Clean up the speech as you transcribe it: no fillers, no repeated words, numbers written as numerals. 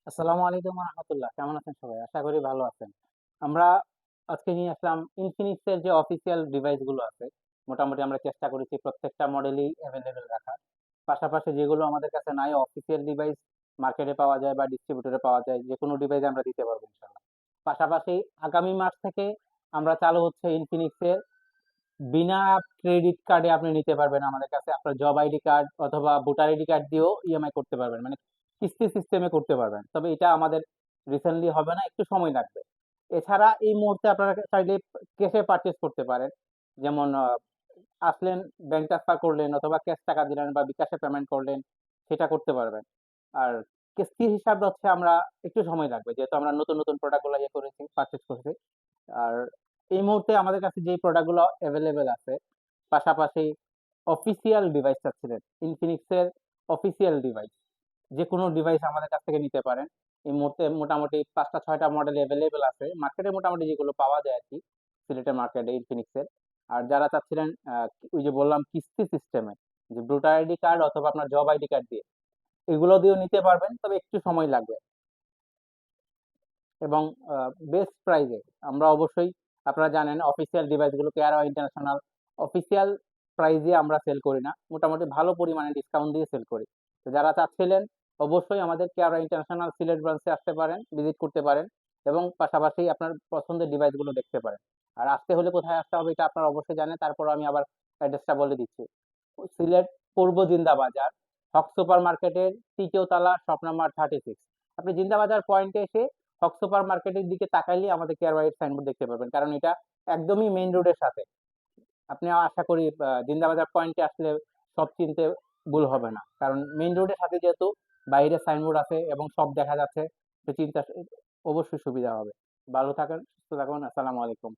আসসালামু আলাইকুম রহমতুল্লাহ, কেমন আছেন সবাই? আশা করি ভালো আছেন। আমরা আজকে নিয়ে আসলাম ইনফিনিক্স এর যে অফিসিয়াল ডিভাইস গুলো আছে। মোটামুটি আমরা চেষ্টা করেছি প্রত্যেকটা মডেলই অ্যাভেলেবেল রাখার। পাশাপাশি যেগুলো আমাদের কাছে নাই অফিসিয়াল ডিভাইস, মার্কেটে পাওয়া যায় বা ডিস্ট্রিবিউটরে পাওয়া যায়, যে কোনো ডিভাইস আমরা দিতে পারবো ইনশাল্লাহ। পাশাপাশি আগামী মাস থেকে আমরা চালু হচ্ছে ইনফিনিক্স এর বিনা ক্রেডিট কার্ডে আপনি নিতে পারবেন আমাদের কাছে। আপনার জব আইডি কার্ড অথবা ভোটার আইডি কার্ড দিয়েও ইএমআই করতে পারবেন, মানে কিস্তি সিস্টেমে করতে পারবেন। তবে এটা আমাদের রিসেন্টলি হবে না, একটু সময় লাগবে। এছাড়া এই মুহূর্তে আপনারা চাইলে ক্যাশে পারচেজ করতে পারেন। যেমন আসলেন, ব্যাংক ট্রান্সফার করলেন অথবা ক্যাশ টাকা দিলেন বা বিকাশে পেমেন্ট করলেন, সেটা করতে পারবেন। আর কিস্তি হিসাব হচ্ছে আমরা একটু সময় লাগবে, যেহেতু আমরা নতুন নতুন প্রোডাক্ট গুলো ইয়ে করেছি, পারচেজ করছি। আর এই মুহূর্তে আমাদের কাছে যে প্রোডাক্ট গুলো অ্যাভেলেবেল আছে, পাশাপাশি অফিসিয়াল ডিভাইস চাচ্ছিলেন, ইনফিনিক্স এর অফিসিয়াল ডিভাইস, যে কোনো ডিভাইস আমাদের কাছ থেকে নিতে পারেন। এই মুহূর্তে মোটামুটি ৫টা ৬টা মডেল অ্যাভেলেবেল আছে মার্কেটে, মোটামুটি যেগুলো পাওয়া যায় আর কি, সিলেটের মার্কেটে ইনফিনিক্স এর। আর যারা চাচ্ছিলেন ওই যে বললাম কিস্তি সিস্টেমে, যে ভোটার আইডি কার্ড অথবা আপনার জব আইডি কার্ড দিয়ে, এগুলো দিয়েও নিতে পারবেন, তবে একটু সময় লাগবে। এবং বেস্ট প্রাইজে আমরা অবশ্যই, আপনারা জানেন অফিসিয়াল ডিভাইসগুলো কেয়ারা ইন্টারন্যাশনাল অফিসিয়াল প্রাইজে আমরা সেল করি না, মোটামুটি ভালো পরিমাণে ডিসকাউন্ট দিয়ে সেল করি। তো যারা চাচ্ছিলেন অবশ্যই আমাদের কেয়ারা ইন্টারন্যাশনাল সিলেট ব্রাঞ্চে আসতে পারেন, ভিজিট করতে পারেন, এবং পাশাপাশি আপনার পছন্দের ডিভাইসগুলো দেখতে পারেন। আর আসতে হলে কোথায় আসতে হবে এটা আপনারা অবশ্যই জানেন, তারপর আমি আবার অ্যাড্রেসটা বলে দিচ্ছি। সিলেট পূর্ব জিন্দা বাজার, হক সুপার মার্কেটের তৃতীয় তলা, শপ নাম্বার 36। আপনি জিন্দা বাজার পয়েন্টে এসে হক সুপার মার্কেটের দিকে তাকাইলে আমাদের কেয়ার ওয়াইড সাইনবোর্ড দেখতে পারবেন, কারণ এটা একদমই মেইন রোডের সাথে। আপনি আশা করি জিন্দা বাজার পয়েন্টে আসলে সব চিনতে ভুল হবে না, কারণ মেইন রোডের সাথে যেহেতু বাইরে সাইনবোর্ড আছে এবং সব দেখা যাচ্ছে, তো চিন্তা অবশ্যই সুবিধা হবে। ভালো থাকেন, সুস্থ থাকুন। আসসালামু আলাইকুম।